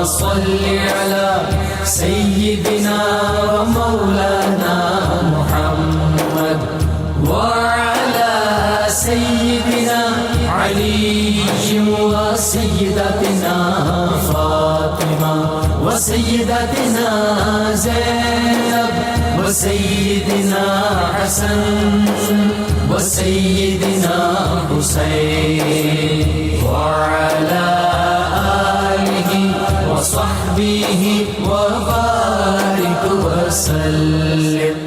صل على سيدنا ومولانا محمد وعلى سيدنا علي وسيدتنا فاطمة وسيدتنا زينب وسيدنا حسن وسيدنا حسين وعلى آله وصحبه وبارك وسلم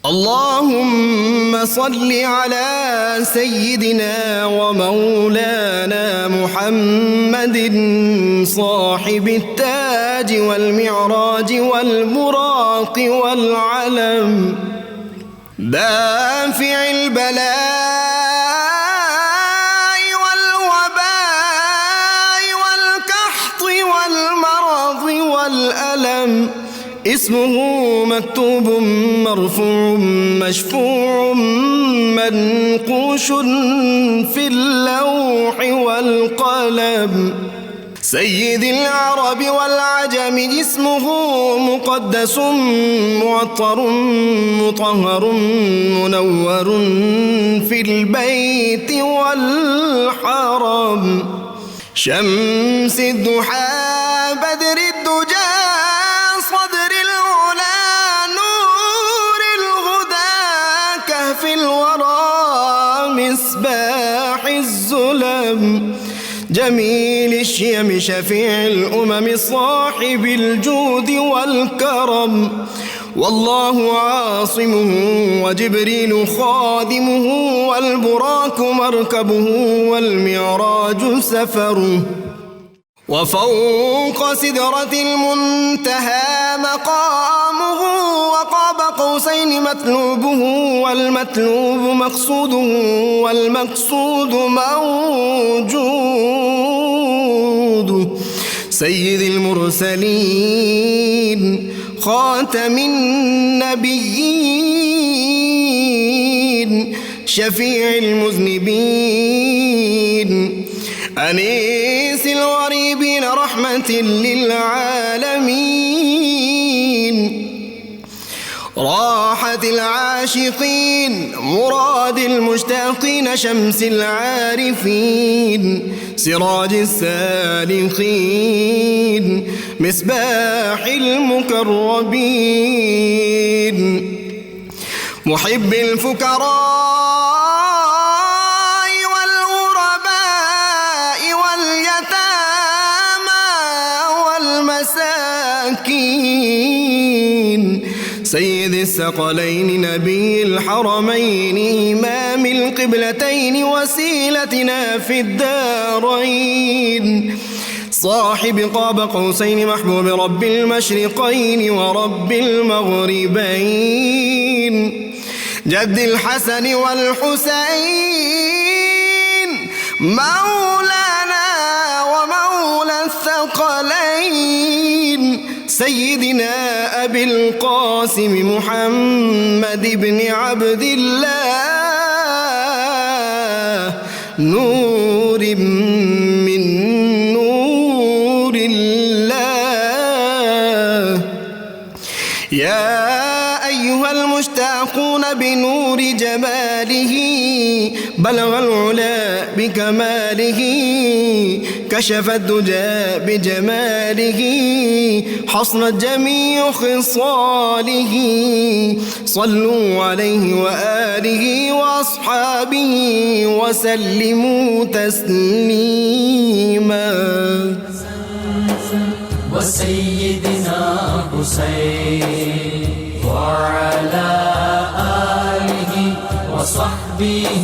اللهم صل على سيدنا ومولانا محمد صاحب التاج والمعراج والبراق والعلم دافع البلاء والوباء والقحط والمرض والألم اسمه مكتوب مرفوع مشفوع منقوش في اللوح والقلم سيد العرب والعجم اسمه مقدس معطر مطهر منور في البيت والحرم شمس الضحى بدر الدجى صدر العلا نور الهدى كهف الورى مصباح الظلم جميل الشيم شفيع الأمم صاحب الجود والكرم والله عاصمه وجبريل خادمه والبراك مركبه والمعراج سفره وفوق سدرة المنتهى مقامه وقاب قوسين مطلوبه والمطلوب مقصوده والمقصود موجود سيد المرسلين خاتم النبيين شفيع المذنبين أنيس الغريبين رحمة للعالمين راحة العاشقين مراد المشتاقين شمس العارفين سراج السالخين مصباح المكرمين محب الفكراء والغرباء واليتامى والمساكين سيد الثقلين نبي الحرمين إمام القبلتين وسيلتنا في الدارين صاحب قاب قوسين محبوب رب المشرقين ورب المغربين جد الحسن والحسين مولانا ومولى الثقلين سيدنا أبي القاسم محمد بن عبد الله نور من نور الله يا أيها المشتاقون بنور جماله بلغ العلا بكماله كشف الدجى بجماله حصنت جميع خصاله صلوا عليه وآله وأصحابه وسلموا تسليما وسيدنا حسين وعلى آله وصحبه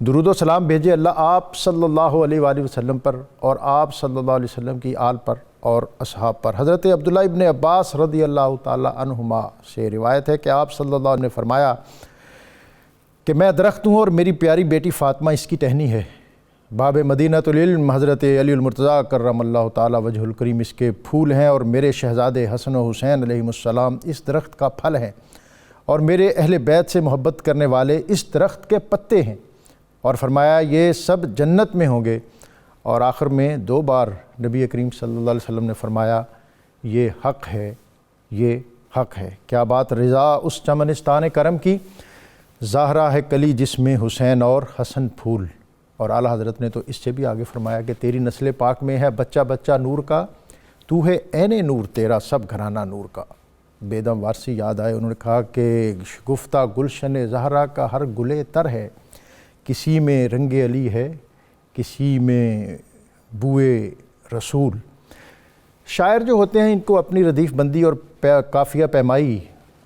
درود و سلام بھیجے اللہ آپ صلی اللہ علیہ وآلہ وسلم پر اور آپ صلی اللہ علیہ وسلم کی آل پر اور اصحاب پر۔ حضرت عبداللہ ابن عباس رضی اللہ تعالی عنہما سے روایت ہے کہ آپ صلی اللہ علیہ وسلم نے فرمایا کہ میں درخت ہوں اور میری پیاری بیٹی فاطمہ اس کی ٹہنی ہے۔ باب مدینۃ العلم حضرت علی المرتضیٰ کرم اللہ تعالی وجہ الکریم اس کے پھول ہیں، اور میرے شہزادے حسن و حسین علیہم السلام اس درخت کا پھل ہیں، اور میرے اہل بیت سے محبت کرنے والے اس درخت کے پتے ہیں۔ اور فرمایا یہ سب جنت میں ہوں گے۔ اور آخر میں 2 بار نبی کریم صلی اللہ علیہ وسلم نے فرمایا یہ حق ہے، یہ حق ہے۔ کیا بات رضا اس چمنستان کرم کی، زہرا ہے کلی جس میں حسین اور حسن پھول۔ اور اعلیٰ حضرت نے تو اس سے بھی آگے فرمایا کہ تیری نسل پاک میں ہے بچہ بچہ نور کا، تو ہے عین نور تیرا سب گھرانہ نور کا۔ بیدم وارسی یاد آئے، انہوں نے کہا کہ گفتہ گلشن زہرا کا ہر گلے تر ہے، کسی میں رنگ علی ہے کسی میں بوئے رسول۔ شاعر جو ہوتے ہیں ان کو اپنی ردیف بندی اور قافیہ پیمائی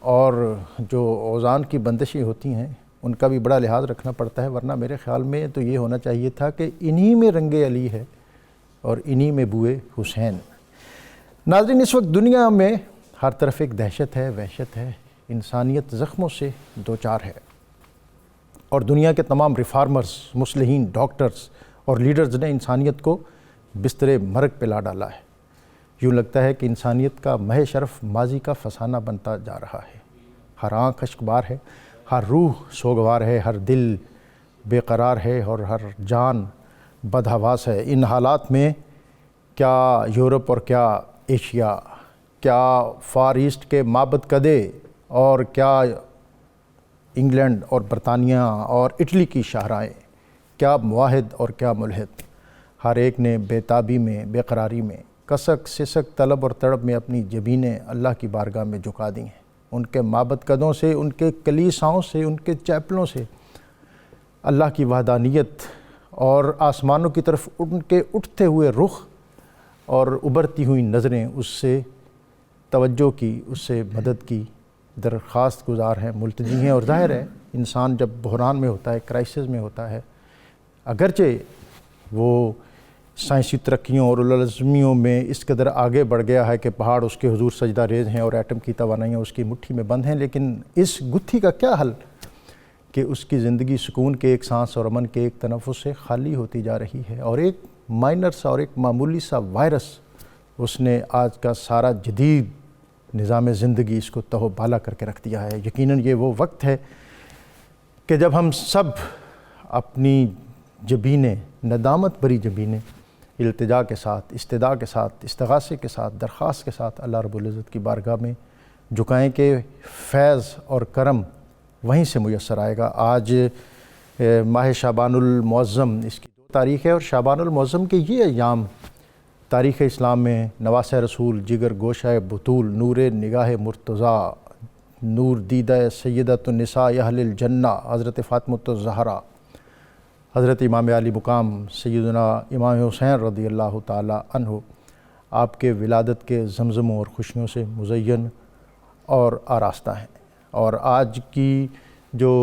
اور جو اوزان کی بندشیں ہوتی ہیں ان کا بھی بڑا لحاظ رکھنا پڑتا ہے، ورنہ میرے خیال میں تو یہ ہونا چاہیے تھا کہ انہی میں رنگ علی ہے اور انہی میں بوئے حسین۔ ناظرین، اس وقت دنیا میں ہر طرف ایک دہشت ہے، وحشت ہے، انسانیت زخموں سے دوچار ہے، اور دنیا کے تمام ریفارمرز، مصلحین، ڈاکٹرز اور لیڈرز نے انسانیت کو بستر مرگ پہ لا ڈالا ہے۔ یوں لگتا ہے کہ انسانیت کا مہ شرف ماضی کا فسانہ بنتا جا رہا ہے۔ ہر آنکھ اشکبار ہے، ہر روح سوگوار ہے، ہر دل بے قرار ہے اور ہر جان بدحواس ہے۔ ان حالات میں کیا یورپ اور کیا ایشیا، کیا فار ایسٹ کے مابد کدے اور کیا انگلینڈ اور برطانیہ اور اٹلی کی شاہراہیں، کیا معاہد اور کیا ملحد، ہر ایک نے بے تابی میں، بے قراری میں، کسک سسک طلب اور تڑپ میں اپنی جبینیں اللہ کی بارگاہ میں جھکا دی ہیں۔ ان کے مابد قدوں سے، ان کے کلیساؤں سے، ان کے چیپلوں سے اللہ کی وحدانیت اور آسمانوں کی طرف ان کے اٹھتے ہوئے رخ اور ابھرتی ہوئی نظریں اس سے توجہ کی، اس سے مدد کی درخواست گزار ہیں، ملتجی ہیں۔ اور ظاہر ہے انسان جب بحران میں ہوتا ہے، کرائسس میں ہوتا ہے، اگرچہ وہ سائنسی ترقیوں اور العزمیوں میں اس قدر آگے بڑھ گیا ہے کہ پہاڑ اس کے حضور سجدہ ریز ہیں اور ایٹم کی توانائیاں اس کی مٹھی میں بند ہیں، لیکن اس گتھی کا کیا حل کہ اس کی زندگی سکون کے ایک سانس اور امن کے ایک تنفس سے خالی ہوتی جا رہی ہے، اور ایک مائنر سا اور ایک معمولی سا وائرس اس نے آج کا سارا جدید نظام زندگی اس کو تہو بالا کر کے رکھ دیا ہے۔ یقیناً یہ وہ وقت ہے کہ جب ہم سب اپنی جبینیں، ندامت بری جبینیں، التجا کے ساتھ، استدعاء کے ساتھ، استغاثے کے ساتھ، درخواست کے ساتھ اللہ رب العزت کی بارگاہ میں جھکائیں کہ فیض اور کرم وہیں سے میسر آئے گا۔ آج ماہ شعبان المعظم اس کی 2 تاریخ ہے، اور شعبان المعظم کے یہ ایام تاریخ اسلام میں نواسہ رسول، جگر گوشہ بطول، نور نگاہ مرتضیٰ، نور دیدہ سیدۃ النساء اہل الجنہ حضرت فاطمۃ الزہرا، حضرت امام علی مقام سیدنا امام حسین رضی اللہ تعالی عنہ، آپ کے ولادت کے زمزموں اور خوشیوں سے مزین اور آراستہ ہیں۔ اور آج کی جو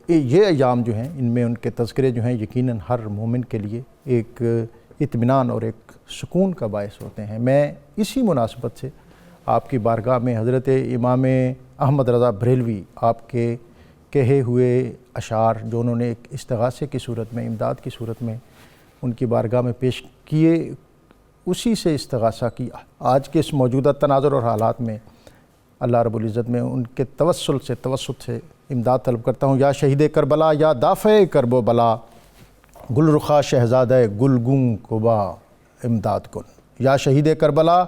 یہ ایام جو ہیں ان میں ان کے تذکرے جو ہیں یقیناً ہر مومن کے لیے ایک اطمینان اور ایک سکون کا باعث ہوتے ہیں۔ میں اسی مناسبت سے آپ کی بارگاہ میں حضرت امام احمد رضا بریلوی، آپ کے کہے ہوئے اشعار جو انہوں نے ایک استغاثے کی صورت میں، امداد کی صورت میں ان کی بارگاہ میں پیش کیے، اسی سے استغاثہ کی آج کے اس موجودہ تناظر اور حالات میں اللہ رب العزت میں ان کے توسط سے امداد طلب کرتا ہوں۔ یا شہید کربلا، یا دافع کرب و بلا، گل رخا شہزادہ گلگوں قبا امداد کن۔ یا شہید کربلا،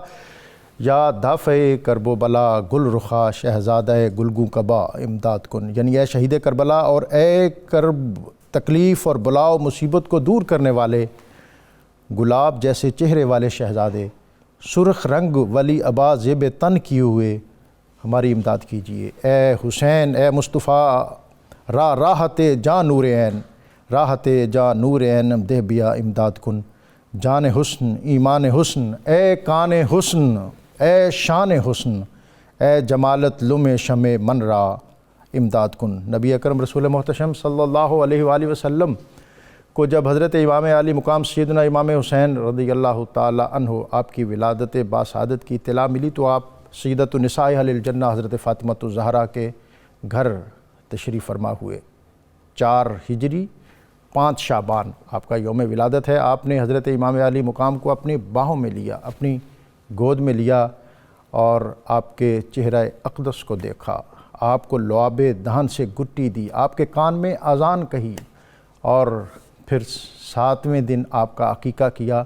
یا دافع کرب و بلا، گل رخا شہزادہ گلگوں قبا امداد کن، یعنی اے شہید کربلا اور اے کرب، تکلیف اور بلاؤ مصیبت کو دور کرنے والے، گلاب جیسے چہرے والے شہزادے، سرخ رنگ ولی ابا زیب تن کیے ہوئے ہماری امداد کیجیے۔ اے حسین، اے مصطفیٰ، راحت جاں نور عین، راحت جاں نور عین دہ بیا امداد کن۔ جان حسن، ایمان حسن، اے کان حسن، اے شان حسن، اے جمالت لم شمع من را امداد کن۔ نبی اکرم رسول محتشم صلی اللہ علیہ وآلہ وسلم کو جب حضرت امام علی مقام سیدنا امام حسین رضی اللہ تعالی عنہ آپ کی ولادت باسعادت کی اطلاع ملی تو آپ سیدۃ النساء اہل الجنہ حضرت فاطمہ الزہرا کے گھر تشریف فرما ہوئے۔ 4 ہجری 5 شعبان آپ کا یوم ولادت ہے۔ آپ نے حضرت امام علی مقام کو اپنی باہوں میں لیا، اپنی گود میں لیا اور آپ کے چہرہ اقدس کو دیکھا، آپ کو لعاب دہن سے گٹی دی، آپ کے کان میں اذان کہی اور پھر 7ویں دن آپ کا عقیقہ کیا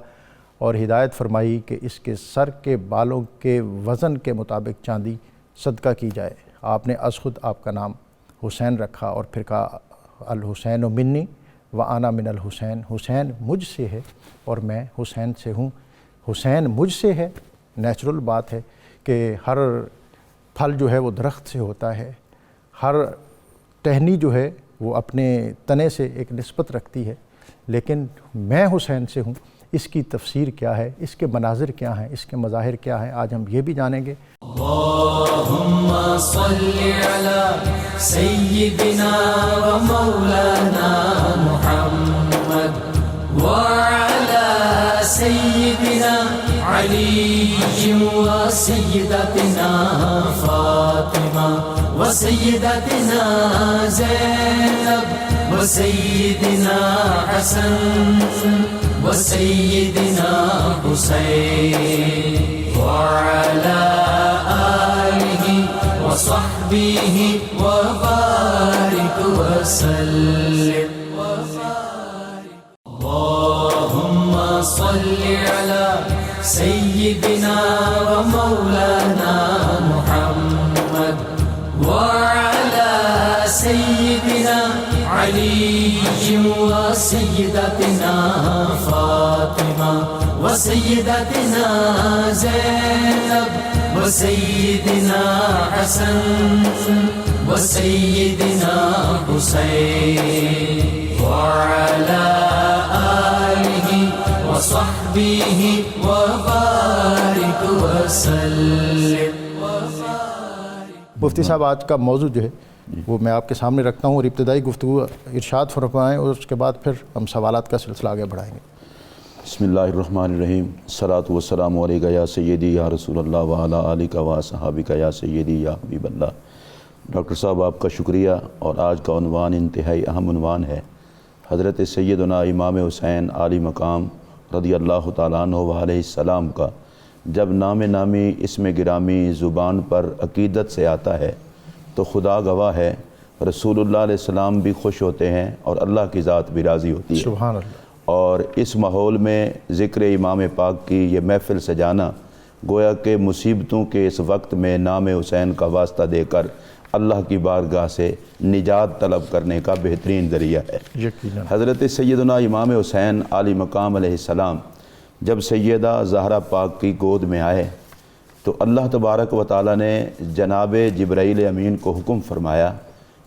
اور ہدایت فرمائی کہ اس کے سر کے بالوں کے وزن کے مطابق چاندی صدقہ کی جائے۔ آپ نے از خود آپ کا نام حسین رکھا اور پھر کہا الحسین منی وانا من الحسین، حسین مجھ سے ہے اور میں حسین سے ہوں۔ حسین مجھ سے ہے، نیچرل بات ہے کہ ہر پھل جو ہے وہ درخت سے ہوتا ہے، ہر ٹہنی جو ہے وہ اپنے تنے سے ایک نسبت رکھتی ہے، لیکن میں حسین سے ہوں۔ اس کی تفسیر کیا ہے، اس کے مناظر کیا ہیں، اس کے مظاہر کیا ہیں، آج ہم یہ بھی جانیں گے۔ اللہم صلی علی سیدنا و مولانا محمد وعلی سیدنا علی و سیدتنا فاطمہ و سیدتنا زینب و سیدنا حسن و سیدنا حسین وعلى آله وصحبه وبارك وسلم اللهم صل على سيدنا ومولانا محمد وعلى سيدنا علي وسيدتنا فاطمة وسيدتنا زينب وسيدنا حسن وسيدنا حسين وعلى آله وصحبه وبارك وسلم۔ مفتی صاحب آج کا موضوع جو ہے وہ میں آپ کے سامنے رکھتا ہوں اور ابتدائی گفتگو ارشاد فرمائیں اور اس کے بعد پھر ہم سوالات کا سلسلہ آگے بڑھائیں گے۔ بسم اللہ الرحمن الرحیم، الصلاۃ والسلام علیکہ یا سیدی یا رسول اللہ وعلی آلہ و صحابہ یا سیدی یا حبیب اللہ۔ ڈاکٹر صاحب آپ کا شکریہ، اور آج کا عنوان انتہائی اہم عنوان ہے، حضرت سیدنا امام حسین عالی مقام رضی اللہ تعالیٰ عنہ علیہ السلام کا جب نام نامی اسم گرامی زبان پر عقیدت سے آتا ہے تو خدا گواہ ہے رسول اللہ علیہ السلام بھی خوش ہوتے ہیں اور اللہ کی ذات بھی راضی ہوتی ہے۔ سبحان اللہ۔ اور اس ماحول میں ذکر امام پاک کی یہ محفل سجانا گویا کہ مصیبتوں کے اس وقت میں نام حسین کا واسطہ دے کر اللہ کی بارگاہ سے نجات طلب کرنے کا بہترین ذریعہ ہے۔ یقیناً حضرت سیدنا امام حسین عالی مقام علیہ السلام جب سیدہ زہرا پاک کی گود میں آئے تو اللہ تبارک و تعالیٰ نے جناب جبرائیل امین کو حکم فرمایا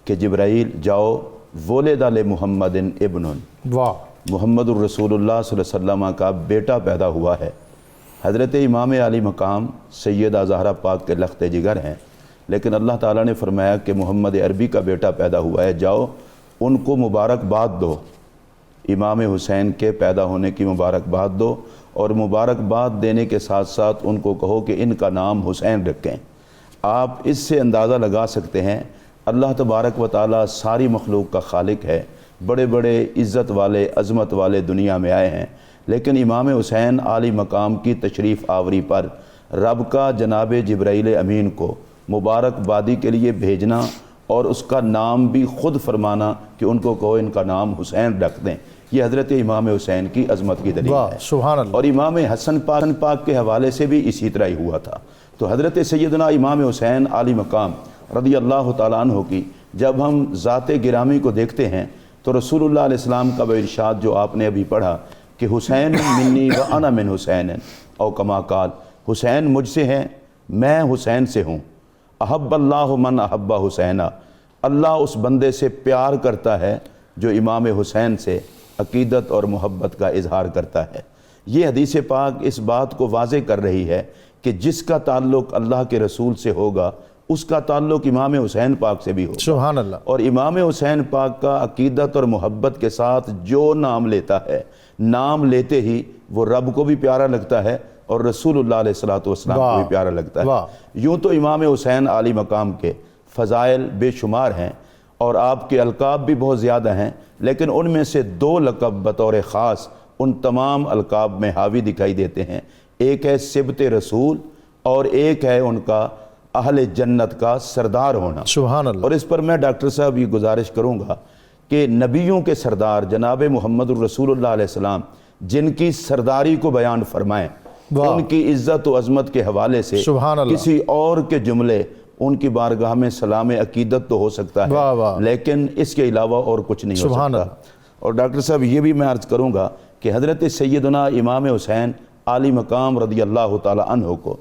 کہ جبرائیل جاؤ ولد لمحمد ابن، واہ، محمد الرسول اللہ صلی اللہ علیہ وسلم کا بیٹا پیدا ہوا ہے۔ حضرت امام علی مقام سیدہ زہرا پاک کے لخت جگر ہیں، لیکن اللہ تعالیٰ نے فرمایا کہ محمد عربی کا بیٹا پیدا ہوا ہے، جاؤ ان کو مبارکباد دو، امام حسین کے پیدا ہونے کی مبارکباد دو، اور مبارکباد دینے کے ساتھ ساتھ ان کو کہو کہ ان کا نام حسین رکھیں۔ آپ اس سے اندازہ لگا سکتے ہیں اللہ تبارک و تعالیٰ ساری مخلوق کا خالق ہے، بڑے بڑے عزت والے عظمت والے دنیا میں آئے ہیں، لیکن امام حسین عالی مقام کی تشریف آوری پر رب کا جناب جبرائیل امین کو مبارکبادی کے لیے بھیجنا اور اس کا نام بھی خود فرمانا کہ ان کو کہو ان کا نام حسین رکھ دیں، یہ حضرت امام حسین کی عظمت کی دلیل ہے۔ سبحان اللہ۔ اور امام حسن پاک کے حوالے سے بھی اسی طرح ہی ہوا تھا۔ تو حضرت سیدنا امام حسین عالی مقام رضی اللہ تعالیٰ عنہ کی جب ہم ذات گرامی کو دیکھتے ہیں تو رسول اللہ علیہ السلام کا وہ ارشاد جو آپ نے ابھی پڑھا کہ حسین منی و انا من حسین، او کما قال، حسین مجھ سے ہیں، میں حسین سے ہوں۔ احب اللہ من احب حسینہ، اللہ اس بندے سے پیار کرتا ہے جو امام حسین سے عقیدت اور محبت کا اظہار کرتا ہے۔ یہ حدیث پاک اس بات کو واضح کر رہی ہے کہ جس کا تعلق اللہ کے رسول سے ہوگا اس کا تعلق امام حسین پاک سے بھی ہوگا۔ سبحان اللہ۔ اور امام حسین پاک کا عقیدت اور محبت کے ساتھ جو نام لیتا ہے، نام لیتے ہی وہ رب کو بھی پیارا لگتا ہے اور رسول اللہ علیہ السلام کو بھی پیارا لگتا ہے۔ یوں تو امام حسین عالی مقام کے فضائل بے شمار ہیں اور آپ کے القاب بھی بہت زیادہ ہیں، لیکن ان میں سے 2 لقب بطور خاص ان تمام القاب میں حاوی دکھائی دیتے ہیں۔ ایک ہے سبط رسول اور ایک ہے ان کا اہل جنت کا سردار ہونا۔ سبحان اللہ۔ اور اس پر میں ڈاکٹر صاحب یہ گزارش کروں گا کہ نبیوں کے سردار جناب محمد الرسول اللہ علیہ السلام جن کی سرداری کو بیان فرمائیں، ان کی عزت و عظمت کے حوالے سے کسی اور کے جملے ان کی بارگاہ میں سلام عقیدت تو ہو سکتا ہے، لیکن اس کے علاوہ اور کچھ نہیں ہو سکتا۔ اور ڈاکٹر صاحب یہ بھی میں عرض کروں گا کہ حضرت سیدنا امام حسین عالی مقام رضی اللہ تعالی عنہ کو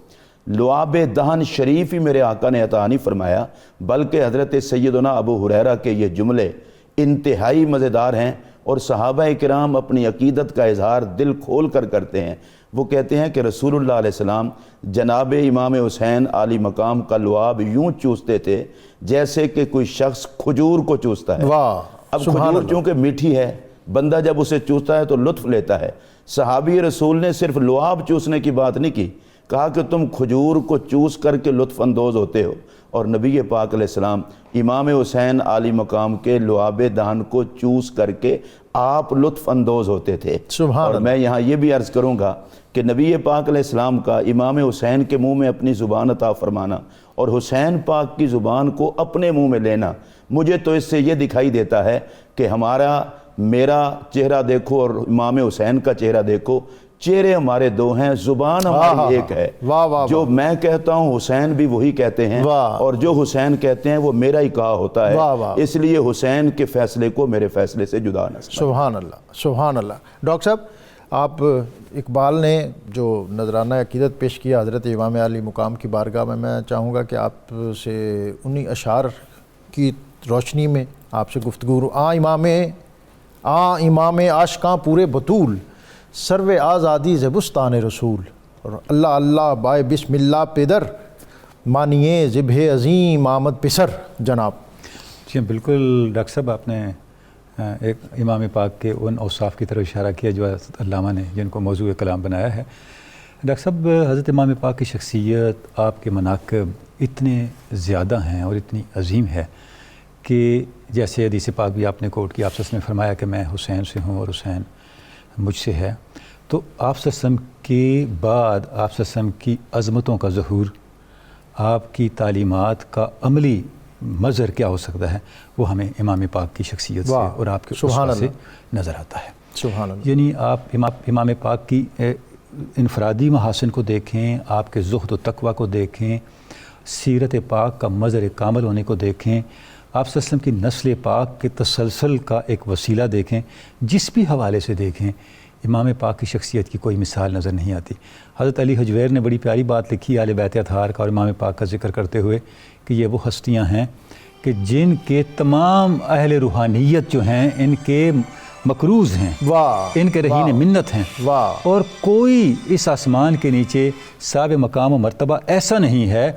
لعاب دہن شریف ہی میرے آقا نے عطا نہیں فرمایا، بلکہ حضرت سیدنا ابو ہریرہ کے یہ جملے انتہائی مزیدار ہیں اور صحابہ کرام اپنی عقیدت کا اظہار دل کھول کر کرتے ہیں۔ وہ کہتے ہیں کہ رسول اللہ علیہ السلام جناب امام حسین عالی مقام کا لعاب یوں چوستے تھے جیسے کہ کوئی شخص کھجور کو چوستا ہے۔ اب کھجور چونکہ میٹھی ہے، بندہ جب اسے چوستا ہے تو لطف لیتا ہے۔ صحابی رسول نے صرف لعاب چوسنے کی بات نہیں کی، کہا کہ تم کھجور کو چوس کر کے لطف اندوز ہوتے ہو، اور نبی پاک علیہ السلام امام حسین عالی مقام کے لعاب دہن کو چوس کر کے آپ لطف اندوز ہوتے تھے۔ اور میں یہاں یہ بھی عرض کروں گا کہ نبی پاک علیہ السلام کا امام حسین کے منہ میں اپنی زبان عطا فرمانا اور حسین پاک کی زبان کو اپنے منہ میں لینا، مجھے تو اس سے یہ دکھائی دیتا ہے کہ میرا چہرہ دیکھو اور امام حسین کا چہرہ دیکھو، چہرے ہمارے 2 ہیں، زبان ہماری ایک ہے۔ جو میں کہتا ہوں حسین بھی وہی کہتے ہیں، اور جو حسین کہتے ہیں وہ میرا ہی کہا ہوتا ہے، اس لیے حسین کے فیصلے کو میرے فیصلے سے جدا نہ سمجھیں۔ سبحان اللہ، سبحان اللہ۔ ڈاکٹر صاحب، آپ اقبال نے جو نذرانہ عقیدت پیش کیا حضرت امام علی مقام کی بارگاہ میں چاہوں گا کہ آپ سے انہی اشعار کی روشنی میں آپ سے گفتگو۔ امام عاشقاں پورے بطول، سرو آزادی زبستان رسول، اور اللہ اللہ بائے بسم اللہ پیدر، مانیے ذبح عظیم آمد پسر۔ جناب جی بالکل ڈاکٹر صاحب، آپ نے ایک امام پاک کے ان اوصاف کی طرف اشارہ کیا جو علامہ نے جن کو موضوع کلام بنایا ہے۔ ڈاکٹر صاحب، حضرت امام پاک کی شخصیت، آپ کے مناقب اتنے زیادہ ہیں اور اتنی عظیم ہے کہ جیسے حدیث پاک بھی آپ نے کوٹ کی، آپ صلی اللہ علیہ وسلم نے فرمایا کہ میں حسین سے ہوں اور حسین مجھ سے ہے، تو آپ صلی اللہ علیہ وسلم کے بعد آپ صلی اللہ علیہ وسلم کی عظمتوں کا ظہور، آپ کی تعلیمات کا عملی مظہر کیا ہو سکتا ہے، وہ ہمیں امام پاک کی شخصیت سے اور آپ کے اسوہ سے نظر آتا ہے۔ سبحان اللہ۔ یعنی آپ امام پاک کی انفرادی محاسن کو دیکھیں، آپ کے زہد و تقوی کو دیکھیں، سیرت پاک کا مظہر کامل ہونے کو دیکھیں، آپ صلی اللہ علیہ وسلم کی نسل پاک کے تسلسل کا ایک وسیلہ دیکھیں، جس بھی حوالے سے دیکھیں، امام پاک کی شخصیت کی کوئی مثال نظر نہیں آتی۔ حضرت علی حجویر نے بڑی پیاری بات لکھی اہل بیت اطہار کا اور امام پاک کا ذکر کرتے ہوئے کہ یہ وہ ہستیاں ہیں کہ جن کے تمام اہل روحانیت جو ہیں ان کے مقروض ہیں، ان کے رہین منت ہیں، اور کوئی اس آسمان کے نیچے صاحب مقام و مرتبہ ایسا نہیں ہے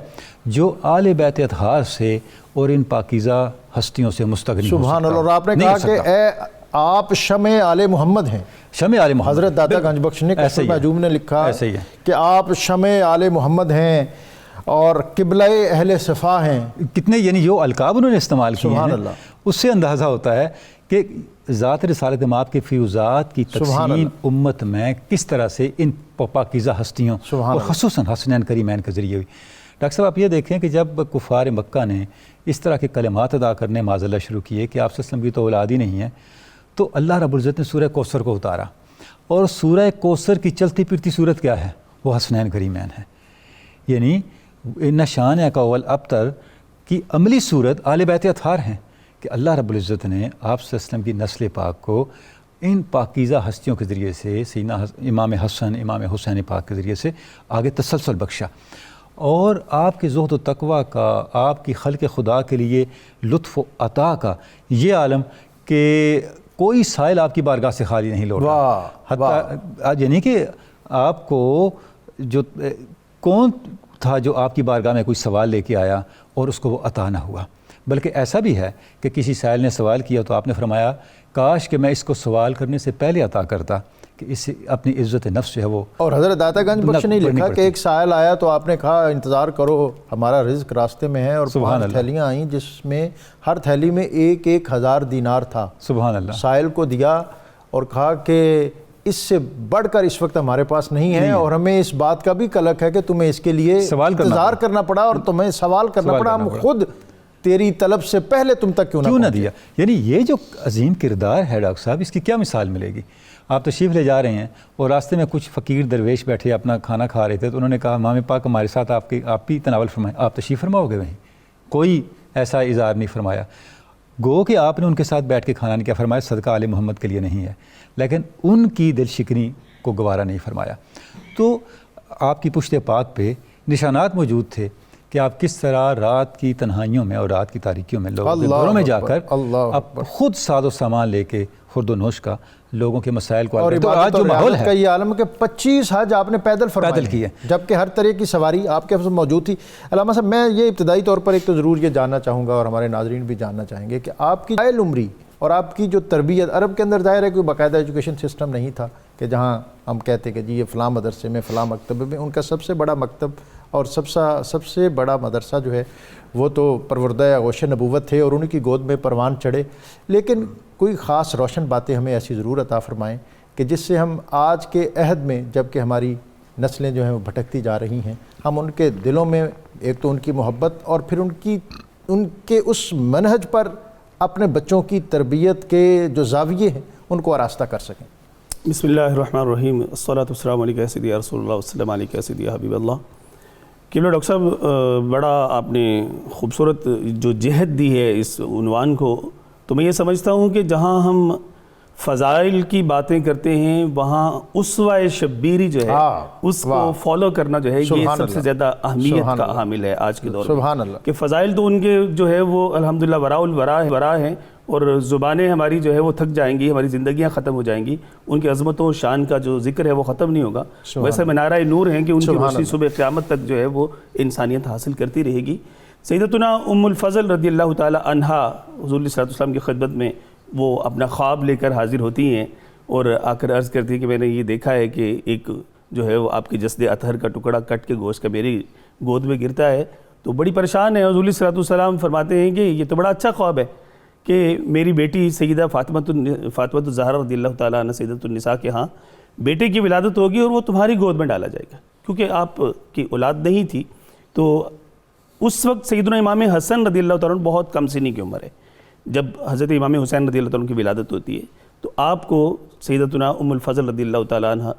جو آل بیت اطہار سے اور ان پاکیزہ ہستیوں سے مستغنی ہو سکتا۔ سبحان اللہ۔ اور آپ نے کہا کہ آپ شمع آل محمد ہیں، شمع آل محمد۔ حضرت داتا گنج بخش نے قصر محجوب نے لکھا کہ آپ شمع آل محمد ہیں اور قبلہ اہل صفا ہیں۔ کتنے یعنی جو القاب انہوں نے استعمال کیے ہیں، اس سے اندازہ ہوتا ہے کہ ذات رسالت مآب کے فیوزات کی تقسیم امت میں کس طرح سے ان پاکیزہ ہستیوں اور خصوصاً حسنین کریمین کے ذریعے ہوئی۔ ڈاکٹر صاحب، آپ یہ دیکھیں کہ جب کفار مکہ نے اس طرح کے کلمات ادا کرنے معاذ اللہ شروع کیے کہ آپ صلی اللہ علیہ وسلم کی تو اولاد ہی نہیں ہے، تو اللہ رب العزت نے سورہ کوثر کو اتارا، اور سورہ کوثر کی چلتی پھرتی صورت کیا ہے؟ وہ حسنین کریمین ہے۔ یعنی نشان اکول ابتر کی عملی صورت آل بیت اطہار ہیں کہ اللہ رب العزت نے آپ صلی اللہ علیہ وسلم کی نسل پاک کو ان پاکیزہ ہستیوں کے ذریعے سے سیدنا امام حسن، امام حسین پاک کے ذریعے سے آگے تسلسل بخشا، اور آپ کے زہد و تقوی کا، آپ کی خلق خدا کے لیے لطف و عطا کا یہ عالم کہ کوئی سائل آپ کی بارگاہ سے خالی نہیں لوٹ رہا۔ یعنی کہ آپ کو جو کون تھا جو آپ کی بارگاہ میں کوئی سوال لے کے آیا اور اس کو وہ عطا نہ ہوا، بلکہ ایسا بھی ہے کہ کسی سائل نے سوال کیا تو آپ نے فرمایا کاش کہ میں اس کو سوال کرنے سے پہلے عطا کرتا کہ اس سے اپنی عزت نفس جو ہے وہ. اور حضرت داتا گنج بخش نے لکھا کہ ایک سائل آیا تو آپ نے کہا انتظار کرو ہمارا رزق راستے میں ہے، اور 5 تھیلیاں آئیں جس میں ہر تھیلی میں 1,000 دینار تھا. سبحان اللہ. سائل کو دیا اور کہا کہ اس سے بڑھ کر اس وقت ہمارے پاس نہیں ہے، اور ہمیں اس بات کا بھی قلق ہے کہ تمہیں اس کے لیے انتظار کرنا پڑا اور تمہیں سوال کرنا پڑا، ہم خود تیری طلب سے پہلے تم تک کیوں نہ دیا. یعنی یہ جو عظیم کردار ہے ڈاکٹر صاحب، اس کی کیا مثال ملے گی؟ آپ تشریف لے جا رہے ہیں اور راستے میں کچھ فقیر درویش بیٹھے اپنا کھانا کھا رہے تھے تو انہوں نے کہا امام پاک ہمارے ساتھ آپ بھی تناول فرمائیں، آپ تشریف فرماؤ گے وہیں؟ کوئی ایسا اظہار نہیں فرمایا. گو کہ آپ نے ان کے ساتھ بیٹھ کے کھانا نہیں کیا، فرمایا صدقہ آل محمد کے لیے نہیں ہے، لیکن ان کی دل شکنی کو گوارا نہیں فرمایا. تو آپ کی پشت پاک پہ نشانات موجود تھے کہ آپ کس طرح رات کی تنہائیوں میں اور رات کی تاریکیوں میں لوگوں کے گھروں میں جا کر اب خود ساز و سامان لے کے خورد و نوش کا لوگوں کے مسائل کو اور آج جو ماحول ہے یہ عالم کے 25 حج آپ نے پیدل کیے، جبکہ ہر طرح کی سواری آپ کے پاس موجود تھی. علامہ صاحب میں یہ ابتدائی طور پر ایک تو ضرور یہ جاننا چاہوں گا اور ہمارے ناظرین بھی جاننا چاہیں گے کہ آپ کی طویل عمری اور آپ کی جو تربیت، عرب کے اندر ظاہر ہے کوئی باقاعدہ ایجوکیشن سسٹم نہیں تھا کہ جہاں ہم کہتے کہ جی یہ فلاں مدرسے میں فلاں مکتبے میں. ان کا سب سے بڑا مکتب اور سب سے بڑا مدرسہ جو ہے وہ تو پروردہ آغوش نبوت تھے اور ان کی گود میں پروان چڑھے. لیکن کوئی خاص روشن باتیں ہمیں ایسی ضرور عطا فرمائیں کہ جس سے ہم آج کے عہد میں جب کہ ہماری نسلیں جو ہیں وہ بھٹکتی جا رہی ہیں، ہم ان کے دلوں میں ایک تو ان کی محبت اور پھر ان کے اس منہج پر اپنے بچوں کی تربیت کے جو زاویے ہیں ان کو آراستہ کر سکیں. بسم اللہ الرحمن الرحیم. الصلاۃ والسلام علیکہ سیدی رسول اللہ وسلم علیکہ سیدی حبیب اللہ. قبلہ ڈاکٹر صاحب بڑا آپ نے خوبصورت جو جہت دی ہے اس عنوان کو، تو میں یہ سمجھتا ہوں کہ جہاں ہم فضائل کی باتیں کرتے ہیں وہاں اسوہ شبیری جو ہے اس کو فالو کرنا جو ہے یہ سب سے زیادہ اہمیت کا حامل ہے آج کے دور میں. کہ فضائل تو ان کے جو ہے وہ الحمدللہ وراء الورا ہیں، اور زبانیں ہماری جو ہے وہ تھک جائیں گی، ہماری زندگیاں ختم ہو جائیں گی، ان کی عظمت و شان کا جو ذکر ہے وہ ختم نہیں ہوگا. ویسے منارہ نور ہیں کہ ان کی روشنی صبح قیامت تک جو ہے وہ انسانیت حاصل کرتی رہے گی. سیدتنا ام الفضل رضی اللہ تعالی عنہا حضور صلی اللہ علیہ وسلم کی خدمت میں وہ اپنا خواب لے کر حاضر ہوتی ہیں اور آ کر عرض کرتی ہیں کہ میں نے یہ دیکھا ہے کہ ایک جو ہے وہ آپ کے جسد اطہر کا ٹکڑا کٹ کے گوشت کا میری گود میں گرتا ہے. تو بڑی پریشان ہے. حضور صلی اللہ علیہ وسلم فرماتے ہیں کہ یہ تو بڑا اچھا خواب ہے کہ میری بیٹی سیدہ فاطمہ الزہرا رضی اللہ تعالیٰ عنہ سیدۃ النساء کے ہاں بیٹے کی ولادت ہوگی اور وہ تمہاری گود میں ڈالا جائے گا، کیونکہ آپ کی اولاد نہیں تھی. تو اس وقت سیدنا امام حسن رضی اللہ تعالیٰ عنہ بہت کم سنی کی عمر ہے. جب حضرت امام حسین رضی اللہ تعالیٰ عنہ کی ولادت ہوتی ہے تو آپ کو سیدتنا ام الفضل رضی اللہ تعالیٰ عنہ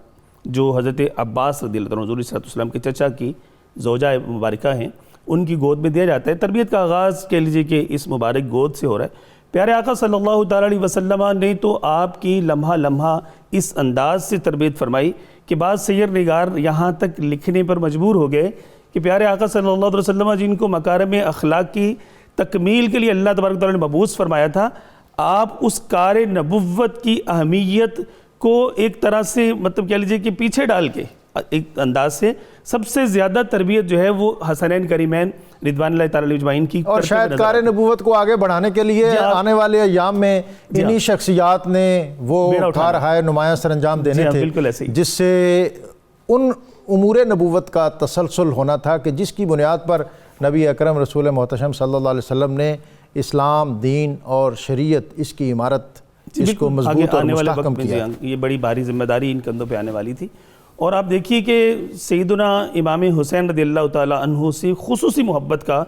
جو حضرت عباس رضی اللہ تعالیٰ عنہ حضور صلی اللہ علیہ وسلم کے چچا کی زوجہ مبارکہ ہیں ان کی گود میں دیا جاتا ہے. تربیت کا آغاز کہہ لیجیے کہ اس مبارک گود سے ہو رہا ہے. پیارے آقا صلی اللہ تعالیٰ علیہ وسلم نے تو آپ کی لمحہ لمحہ اس انداز سے تربیت فرمائی کہ بعض سیر نگار یہاں تک لکھنے پر مجبور ہو گئے کہ پیارے آقا صلی اللہ علیہ وسلم جن کو مکارم اخلاق کی تکمیل کے لیے اللہ تبارک تعالیٰ نے مبعوث فرمایا تھا، آپ اس کار نبوت کی اہمیت کو ایک طرح سے مطلب کہہ لیجیے کہ پیچھے ڈال کے ایک انداز سے سب سے زیادہ تربیت جو ہے وہ حسنین کریمین رضوان اللہ تعالیٰ علیہ اجمعین کی، اور شاید کار نبوت کو آگے بڑھانے کے لیے آنے والے ایام میں انہی شخصیات نے وہ اٹھا رہا ہے نمایاں سر انجام دینے تھے جس سے ان امور نبوت کا تسلسل ہونا تھا کہ جس کی بنیاد پر نبی اکرم رسول محتشم صلی اللہ علیہ وسلم نے اسلام، دین اور شریعت اس کی عمارت اس کو مضبوط اور مستحکم کیا. یہ بڑی بھاری ذمہ داری ان کندھوں پہ آنے والی تھی. اور آپ دیکھیے کہ سیدنا امام حسین رضی اللہ تعالیٰ عنہ سے خصوصی محبت کا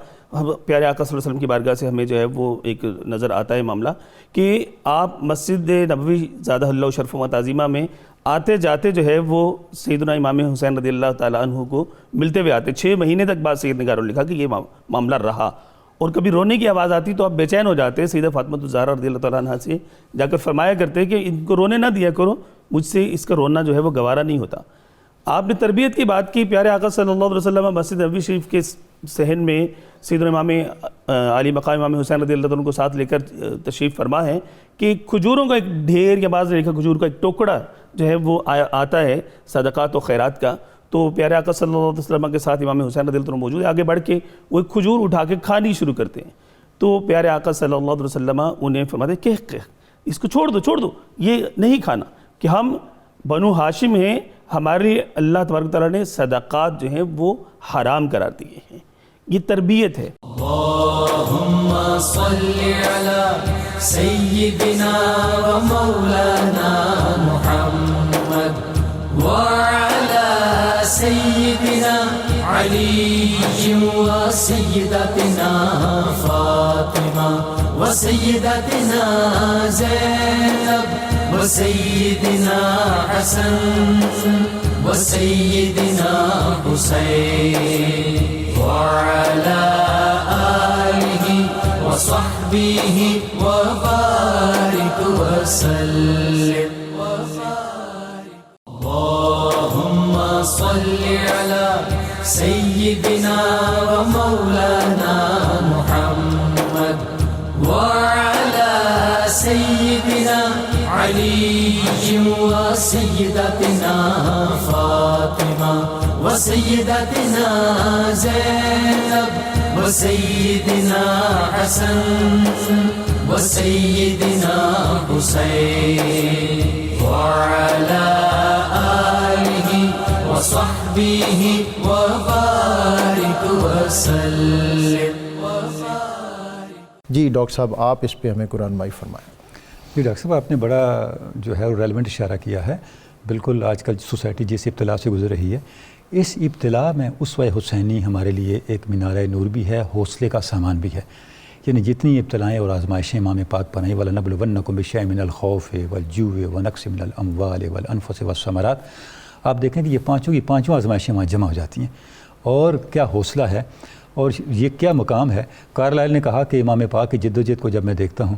پیارے آقا صلی اللہ علیہ وسلم کی بارگاہ سے ہمیں جو ہے وہ ایک نظر آتا ہے معاملہ کہ آپ مسجد نبوی زادہ اللہ شرف و تعظیمہ میں آتے جاتے جو ہے وہ سیدنا امام حسین رضی اللہ تعالیٰ عنہ کو ملتے ہوئے آتے. 6 مہینے تک بعد سید نگاروں نے لکھا کہ یہ معاملہ رہا، اور کبھی رونے کی آواز آتی تو آپ بے چین ہو جاتے. سیدہ فاطمہ الزہرا رضی اللہ تعالیٰ عنہ سے جا کر فرمایا کرتے کہ ان کو رونے نہ دیا کرو، مجھ سے اس کا رونا جو ہے وہ گوارا نہیں ہوتا. آپ نے تربیت کی بات کی. پیارے آقا صلی اللہ علیہ وسلم مسجد نبوی شریف کے صحن میں سیدنا امام علی مقام امام حسین رضی اللہ عنہ کو ساتھ لے کر تشریف فرما ہے کہ کھجوروں کا ایک ڈھیر یا بعض نے لکھا کھجور کا ایک ٹوکڑا جو ہے وہ آتا ہے صدقات و خیرات کا. تو پیارے آقا صلی اللہ علیہ وسلم کے ساتھ امام حسین رضی اللہ عنہ موجود ہے، آگے بڑھ کے وہ ایک کھجور اٹھا کے کھانی شروع کرتے ہیں، تو پیارے آقا صلی اللہ علیہ وسلم انہیں فرماتے ہیں کہ اس کو چھوڑ دو، یہ نہیں کھانا، کہ ہم بنو ہاشم ہیں، ہمارے اللہ تبارک تعالیٰ نے صدقات جو ہیں وہ حرام قرار دیے ہیں، یہ تربیت ہے۔ اللہم صلی علی سیدنا و مولانا محمد وعلی سیدنا علی و سیدتنا فاطمہ و سیدتنا زینب و سیدنا حسن و سیدنا حسین وعلى آله وصحبه وبارك وسلم اللهم صل على سيدنا ومولانا محمد وعلى سيدنا علي وسيدتنا فاطمة وسيدتنا زينب وسيدنا حسن وسيدنا حسين وعلى آله وصحبه وبارك وسلم۔ جی ڈاکٹر صاحب آپ اس پہ ہمیں قرآن مائی فرمائیں۔ جی ڈاکٹر صاحب آپ نے بڑا جو ہے ریلیونٹ اشارہ کیا ہے، بالکل آج کل سوسائٹی جس ابتلا سے گزر رہی ہے، اس ابتلا میں اسوہ حسینی ہمارے لیے ایک مینارہ نور بھی ہے، حوصلے کا سامان بھی ہے، یعنی جتنی ابتلائیں اور آزمائشیں امام پاک پر ہیں، وَلَنَبْلُوَنَّكُمْ بِشَيْءٍ مِّنَ الْخَوْفِ وَالْجُوعِ وَنَقْصٍ مِّنَ الْأَمْوَالِ وَالْأَنفُسِ وَالثَّمَرَاتِ، آپ دیکھیں کہ یہ پانچوں کی پانچوں آزمائشیں وہاں جمع ہو جاتی ہیں، اور کیا حوصلہ ہے اور یہ کیا مقام ہے۔ کارلائل نے کہا کہ امام پاک کی جد و جہد کو جب میں دیکھتا ہوں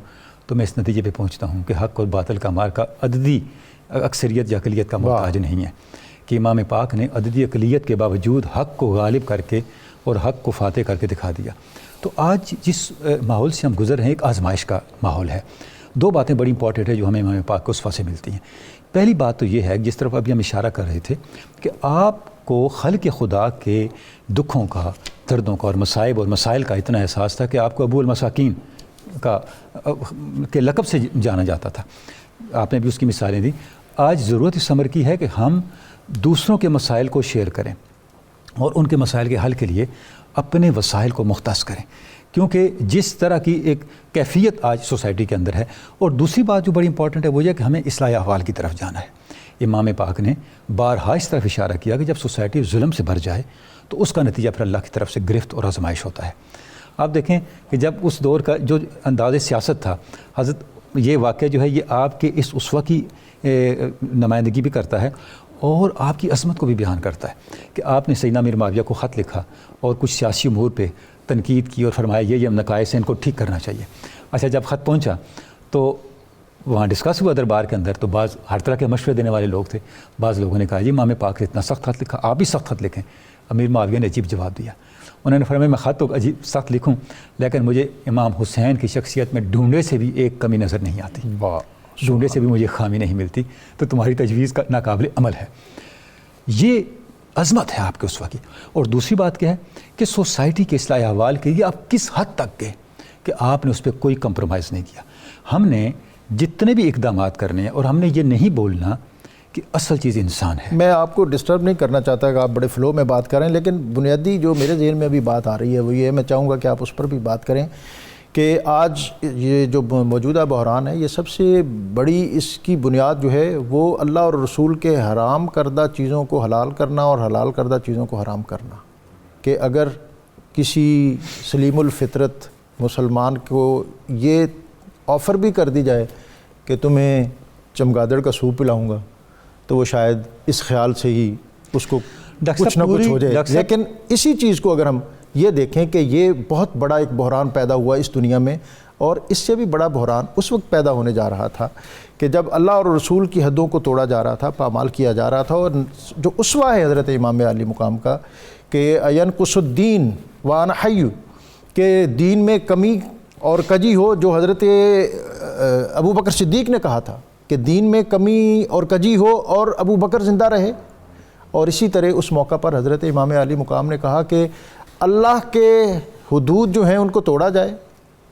تو میں اس نتیجے پہ پہنچتا ہوں کہ حق اور باطل کا مارکا عددی اکثریت یا اقلیت کا محتاج نہیں ہے، کہ امام پاک نے عددی اقلیت کے باوجود حق کو غالب کر کے اور حق کو فاتح کر کے دکھا دیا۔ تو آج جس ماحول سے ہم گزر رہے ہیں ایک آزمائش کا ماحول ہے۔ دو باتیں بڑی امپورٹنٹ ہیں جو ہمیں امام پاک کے اسوہ سے ملتی ہیں۔ پہلی بات تو یہ ہے جس طرف ابھی ہم اشارہ کر رہے تھے کہ آپ کو خلق خدا کے دکھوں کا، دردوں کا اور مصائب اور مسائل کا اتنا احساس تھا کہ آپ کو ابو المساکین کے لقب سے جانا جاتا تھا، آپ نے بھی اس کی مثالیں دی۔ آج ضرورت اس امر کی ہے کہ ہم دوسروں کے مسائل کو شیئر کریں اور ان کے مسائل کے حل کے لیے اپنے وسائل کو مختص کریں، کیونکہ جس طرح کی ایک کیفیت آج سوسائٹی کے اندر ہے۔ اور دوسری بات جو بڑی امپورٹنٹ ہے وہ یہ کہ ہمیں اصلاح احوال کی طرف جانا ہے۔ امام پاک نے بارہا اس طرف اشارہ کیا کہ جب سوسائٹی ظلم سے بھر جائے تو اس کا نتیجہ پھر اللہ کی طرف سے گرفت اور آزمائش ہوتا ہے۔ آپ دیکھیں کہ جب اس دور کا جو انداز سیاست تھا، حضرت یہ واقعہ جو ہے یہ آپ کے اس اسوہ کی نمائندگی بھی کرتا ہے اور آپ کی عظمت کو بھی بیان کرتا ہے کہ آپ نے سیدنا امیر معاویہ کو خط لکھا اور کچھ سیاسی امور پہ تنقید کی اور فرمایا یہ نقائص ہیں، ان کو ٹھیک کرنا چاہیے۔ اچھا جب خط پہنچا تو وہاں ڈسکس ہوا دربار کے اندر، تو بعض ہر طرح کے مشورے دینے والے لوگ تھے، بعض لوگوں نے کہا جی امام پاک نے اتنا سخت خط لکھا، آپ بھی سخت خط لکھیں۔ امیر معاویہ نے عجیب جواب دیا، انہوں نے فرمایا میں خط تو عجیب سخت لکھوں لیکن مجھے امام حسین کی شخصیت میں ڈھونڈے سے بھی ایک کمی نظر نہیں آتی، ڈھونڈے سے بھی مجھے خامی نہیں ملتی، تو تمہاری تجویز کا ناقابل عمل ہے۔ یہ عظمت ہے آپ کے اسوہ کی۔ اور دوسری بات کیا ہے کہ سوسائٹی کے اصلاح احوال کے لیے آپ کس حد تک گئے کہ آپ نے اس پہ کوئی کمپرومائز نہیں کیا۔ ہم نے جتنے بھی اقدامات کرنے ہیں اور ہم نے یہ نہیں بولنا کہ اصل چیز انسان ہے۔ میں آپ کو ڈسٹرب نہیں کرنا چاہتا کہ آپ بڑے فلو میں بات کریں، لیکن بنیادی جو میرے ذہن میں ابھی بات آ رہی ہے وہ یہ ہے، میں چاہوں گا کہ آپ اس پر بھی بات کریں کہ آج یہ جو موجودہ بحران ہے یہ سب سے بڑی اس کی بنیاد جو ہے وہ اللہ اور رسول کے حرام کردہ چیزوں کو حلال کرنا اور حلال کردہ چیزوں کو حرام کرنا، کہ اگر کسی سلیم الفطرت مسلمان کو یہ آفر بھی کر دی جائے کہ تمہیں چمگادڑ کا سوپ پلاؤں گا تو وہ شاید اس خیال سے ہی اس کو کچھ نہ کچھ ہو جائے۔ لیکن اسی چیز کو اگر ہم یہ دیکھیں کہ یہ بہت بڑا ایک بحران پیدا ہوا اس دنیا میں، اور اس سے بھی بڑا بحران اس وقت پیدا ہونے جا رہا تھا کہ جب اللہ اور رسول کی حدوں کو توڑا جا رہا تھا، پامال کیا جا رہا تھا۔ اور جو اسوہ ہے حضرت امام علی مقام کا کہ ینقص الدین وانا حی، کہ دین میں کمی اور کجی ہو، جو حضرت ابو بکر صدیق نے کہا تھا کہ دین میں کمی اور کجی ہو اور ابو بکر زندہ رہے، اور اسی طرح اس موقع پر حضرت امام علی مقام نے کہا کہ اللہ کے حدود جو ہیں ان کو توڑا جائے،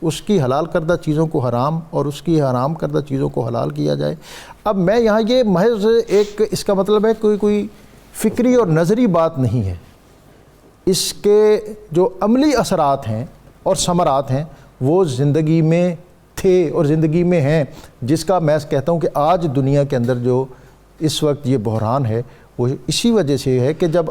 اس کی حلال کردہ چیزوں کو حرام اور اس کی حرام کردہ چیزوں کو حلال کیا جائے۔ اب میں یہاں یہ محض ایک اس کا مطلب ہے کوئی فکری اور نظری بات نہیں ہے، اس کے جو عملی اثرات ہیں اور ثمرات ہیں وہ زندگی میں تھے اور زندگی میں ہیں، جس کا میں کہتا ہوں کہ آج دنیا کے اندر جو اس وقت یہ بحران ہے وہ اسی وجہ سے ہے کہ جب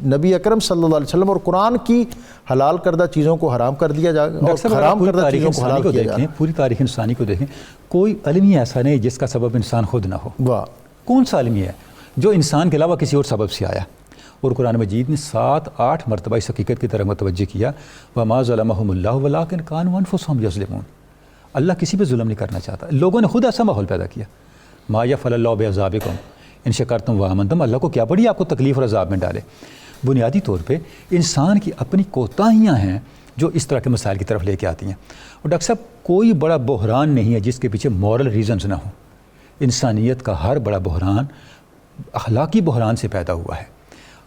نبی اکرم صلی اللہ علیہ وسلم اور قرآن کی حلال کردہ چیزوں کو حرام کر دیا جائے اور حرام کردہ چیزوں کو حلال کیا جائے۔ پوری تاریخ انسانی کو دیکھیں، کوئی عالمی ایسا نہیں جس کا سبب انسان خود نہ ہو۔ واہ، کون سا عالمی ہے جو انسان کے علاوہ کسی اور سبب سے آیا؟ اور قرآن مجید نے 7-8 مرتبہ اس حقیقت کی طرف متوجہ کیا، وَمَا ظَلَمَهُمُ اللَّهُ وَلَٰكِنْ كَانُوا أَنفُسَهُمْ يَظْلِمُونَ۔ اللہ کسی پہ ظلم نہیں کرنا چاہتا، لوگوں نے خود ایسا ماحول پیدا کیا۔ مَا يَفْعَلُ اللَّهُ بِعَذَابِكُمْ إِن شَكَرْتُمْ وَآمَنْتُمْ، اللہ کو کیا پڑی آپ کو تکلیف اور عذاب میں ڈالے؟ بنیادی طور پہ انسان کی اپنی کوتاہیاں ہیں جو اس طرح کے مسائل کی طرف لے کے آتی ہیں۔ اور ڈاکٹر صاحب کوئی بڑا بحران نہیں ہے جس کے پیچھے مورل ریزنز نہ ہوں۔ انسانیت کا ہر بڑا بحران اخلاقی بحران سے پیدا ہوا ہے،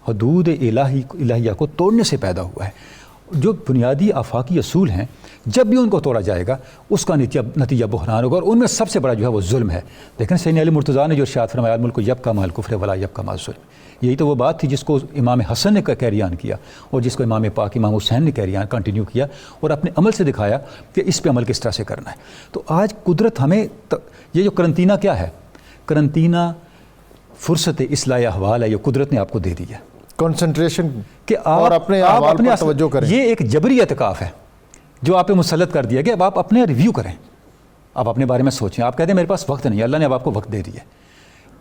حدود الہیہ کو توڑنے سے پیدا ہوا ہے۔ جو بنیادی آفاقی اصول ہیں جب بھی ان کو توڑا جائے گا اس کا نتیجہ بحران ہوگا، اور ان میں سب سے بڑا جو ہے وہ ظلم ہے۔ لیکن سیدنا علی مرتضیٰ نے جو ارشاد فرمایا الملک یبقی مع الکفر ولا یبقی مع الظلم، یہی تو وہ بات تھی جس کو امام حسن نے کیریان کیا اور جس کو امام پاک امام حسین نے کیریان کنٹینیو کیا اور اپنے عمل سے دکھایا کہ اس پہ عمل کس طرح سے کرنا ہے۔ تو آج قدرت ہمیں یہ جو قرنطینہ کیا ہے، قرنطینہ فرصت اصلاح احوال ہے، یہ قدرت نے آپ کو دے دی ہے، کنسنٹریشن کہ اور اپنے احوال پر توجہ کریں۔ یہ ایک جبری اعتکاف ہے جو آپ پہ مسلط کر دیا گیا۔ اب آپ اپنے ریویو کریں، آپ اپنے بارے میں سوچیں۔ آپ کہتے ہیں میرے پاس وقت نہیں ہے، اللہ نے اب آپ کو وقت دے دیا ہے،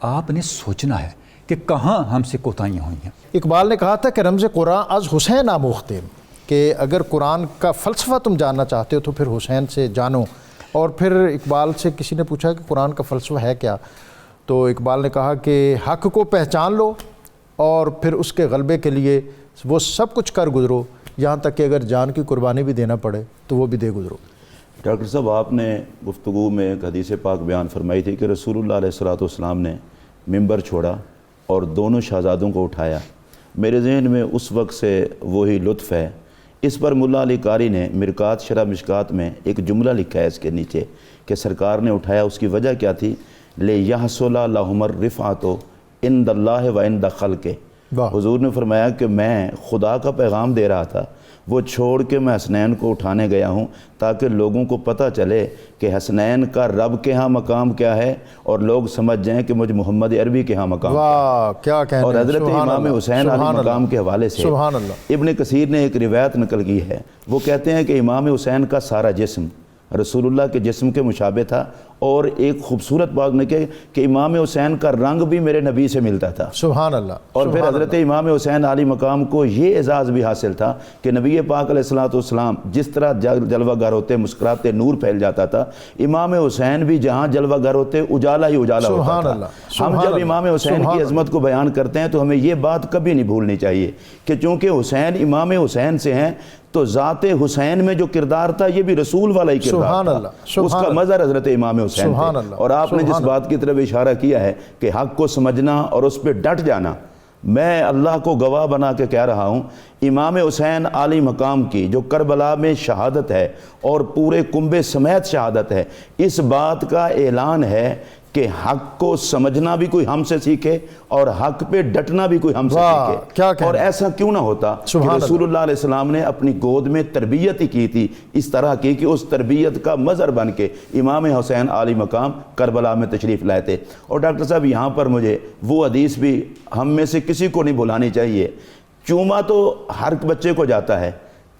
آپ نے سوچنا ہے کہ کہاں ہم سے کوتاہیاں ہوئی ہیں۔ اقبال نے کہا تھا کہ رمز قرآن از حسین آموختیم، کہ اگر قرآن کا فلسفہ تم جاننا چاہتے ہو تو پھر حسین سے جانو۔ اور پھر اقبال سے کسی نے پوچھا کہ قرآن کا فلسفہ ہے کیا، تو اقبال نے کہا کہ حق کو پہچان لو اور پھر اس کے غلبے کے لیے وہ سب کچھ کر گزرو، یہاں تک کہ اگر جان کی قربانی بھی دینا پڑے تو وہ بھی دے گزرو۔ ڈاکٹر صاحب، آپ نے گفتگو میں ایک حدیث پاک بیان فرمائی تھی کہ رسول اللہ علیہ الصلوۃ نے ممبر چھوڑا اور دونوں شہزادوں کو اٹھایا۔ میرے ذہن میں اس وقت سے وہی لطف ہے۔ اس پر ملا علی قاری نے مرکات شرح مشکات میں ایک جملہ لکھا ہے اس کے نیچے کہ سرکار نے اٹھایا، اس کی وجہ کیا تھی؟ لِيَحْصُلَ لَهُمُ الرِّفْعَةُ عِنْدَ اللَّهِ وَعِنْدَ خَلْقِهِ۔ حضور نے فرمایا کہ میں خدا کا پیغام دے رہا تھا، وہ چھوڑ کے میں حسنین کو اٹھانے گیا ہوں تاکہ لوگوں کو پتہ چلے کہ حسنین کا رب کے ہاں مقام کیا ہے اور لوگ سمجھ جائیں کہ مجھ محمد عربی کے ہاں مقام کیا ہے۔ اور حضرت امام حسین علیہ مقام کے حوالے سے ابن کثیر نے ایک روایت نقل کی ہے، وہ کہتے ہیں کہ امام حسین کا سارا جسم رسول اللہ کے جسم کے مشابہ تھا، اور ایک خوبصورت بات نے کہ امام حسین کا رنگ بھی میرے نبی سے ملتا تھا، سبحان اللہ۔ اور پھر حضرت امام حسین علی مقام کو یہ اعزاز بھی حاصل تھا کہ نبی پاک علیہ السلام جس طرح جلوہ گر ہوتے مسکراتے نور پھیل جاتا تھا، امام حسین بھی جہاں جلوہ گر ہوتے اجالا ہی اجالا ہوتا تھا۔ ہم جب امام حسین کی عظمت کو بیان کرتے ہیں تو ہمیں یہ بات کبھی نہیں بھولنی چاہیے کہ چونکہ حسین امام حسین سے ہیں تو ذات حسین میں جو کردار تھا یہ بھی رسول والا ہی کردار تھا، اس کا مظہر حضرت امام حسین تھے۔ اور آپ نے جس بات کی طرف اشارہ کیا ہے کہ حق کو سمجھنا اور اس پہ ڈٹ جانا، میں اللہ کو گواہ بنا کے کہہ رہا ہوں، امام حسین عالی مقام کی جو کربلا میں شہادت ہے اور پورے کنبے سمیت شہادت ہے، اس بات کا اعلان ہے کہ حق کو سمجھنا بھی کوئی ہم سے سیکھے اور حق پہ ڈٹنا بھی کوئی ہم سے سیکھے۔ اور ایسا کیوں نہ ہوتا کہ رسول اللہ علیہ السلام نے اپنی گود میں تربیت ہی کی تھی، اس طرح کی کہ اس تربیت کا مظہر بن کے امام حسین عالی مقام کربلا میں تشریف لائے تھے۔ اور ڈاکٹر صاحب یہاں پر مجھے وہ حدیث بھی ہم میں سے کسی کو نہیں بھلانی چاہیے، چوما تو ہر بچے کو جاتا ہے،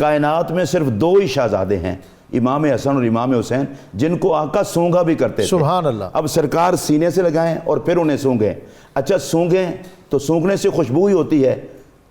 کائنات میں صرف 2 ہی شہزادے ہیں، امام حسن اور امام حسین، جن کو آقا سونگا بھی کرتے تھے۔ سبحان اللہ۔ اب سرکار سینے سے لگائیں اور پھر انہیں سونگیں۔ اچھا سونگیں تو سونگنے سے خوشبو ہی ہوتی ہے،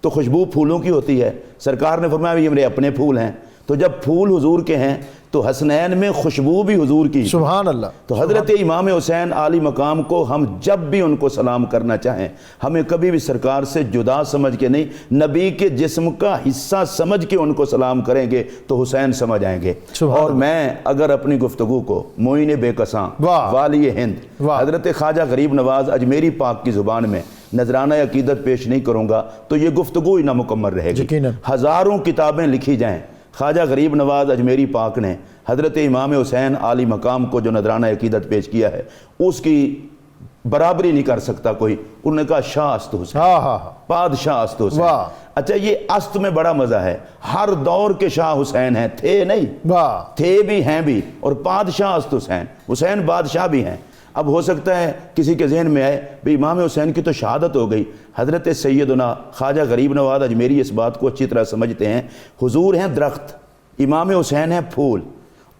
تو خوشبو پھولوں کی ہوتی ہے، سرکار نے فرمایا یہ میرے اپنے پھول ہیں، تو جب پھول حضور کے ہیں تو حسنین میں خوشبو بھی حضور کی۔ سبحان اللہ۔ تو حضرت امام حسین عالی مقام کو ہم جب بھی ان کو سلام کرنا چاہیں، ہمیں کبھی بھی سرکار سے جدا سمجھ کے نہیں، نبی کے جسم کا حصہ سمجھ کے ان کو سلام کریں گے تو حسین سمجھ آئیں گے۔ اور میں اگر اپنی گفتگو کو معین بے کساں والی ہند حضرت خواجہ غریب نواز اجمیری پاک کی زبان میں نذرانہ عقیدت پیش نہیں کروں گا تو یہ گفتگو ہی نامکمل رہے گی۔ یقیناً ہزاروں کتابیں لکھی جائیں، خواجہ غریب نواز اجمیری پاک نے حضرت امام حسین عالی مقام کو جو نذرانہ عقیدت پیش کیا ہے اس کی برابری نہیں کر سکتا کوئی۔ انہوں نے کہا شاہ است حسین، بادشاہ است حسین۔ اچھا یہ است میں بڑا مزہ ہے، ہر دور کے شاہ حسین ہیں، تھے نہیں، تھے بھی ہیں بھی، اور بادشاہ است حسین، حسین بادشاہ بھی ہیں۔ اب ہو سکتا ہے کسی کے ذہن میں آئے بھی امام حسین کی تو شہادت ہو گئی، حضرت سیدنا خواجہ غریب نواز اجمیری اس بات کو اچھی طرح سمجھتے ہیں۔ حضور ہیں درخت، امام حسین ہیں پھول،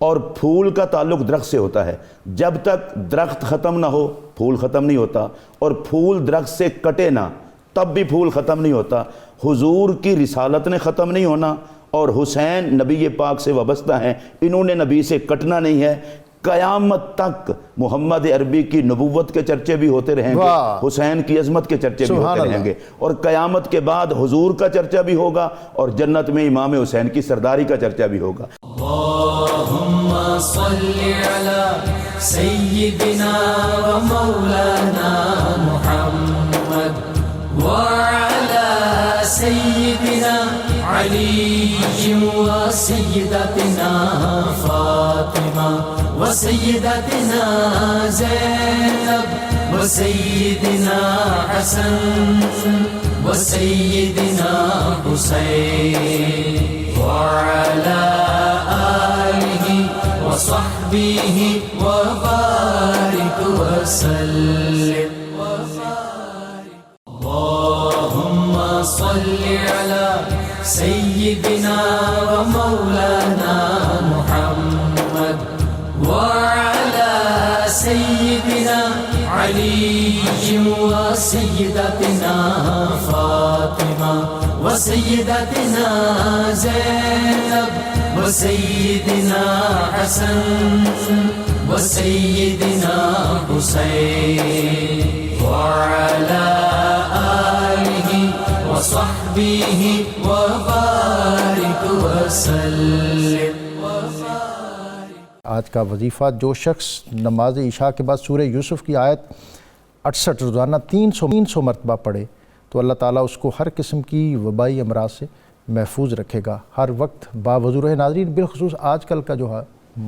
اور پھول کا تعلق درخت سے ہوتا ہے۔ جب تک درخت ختم نہ ہو پھول ختم نہیں ہوتا، اور پھول درخت سے کٹے نہ تب بھی پھول ختم نہیں ہوتا۔ حضور کی رسالت نے ختم نہیں ہونا، اور حسین نبی پاک سے وابستہ ہیں، انہوں نے نبی سے کٹنا نہیں ہے۔ قیامت تک محمد عربی کی نبوت کے چرچے بھی ہوتے رہیں گے، حسین کی عظمت کے چرچے بھی ہوتے رہیں گے، اور قیامت کے بعد حضور کا چرچا بھی ہوگا، اور جنت میں امام حسین کی سرداری کا چرچا بھی ہوگا۔ اللهم صل على سيدنا ومولانا محمد وعلى سيدنا علي وسيدتنا فاطمة وسيدتنا زينب وسيدنا حسن وسيدنا حسين وعلى آله وصحبه وبارك وسلم۔ اللهم صل على سيدنا ومولانا محمد وعلى سيدنا علي وسيدتنا فاطمة وسيدتنا زينب وسيدنا حسن وسيدنا حسين وعلى آله وصحبه وبارك وسلم۔ آج کا وظیفہ، جو شخص نماز عشاء کے بعد سورہ یوسف کی آیت 68 روزانہ 300 مرتبہ پڑھے تو اللہ تعالیٰ اس کو ہر قسم کی وبائی امراض سے محفوظ رکھے گا، ہر وقت باوضو رہے۔ ناظرین، بالخصوص آج کل کا جو ہے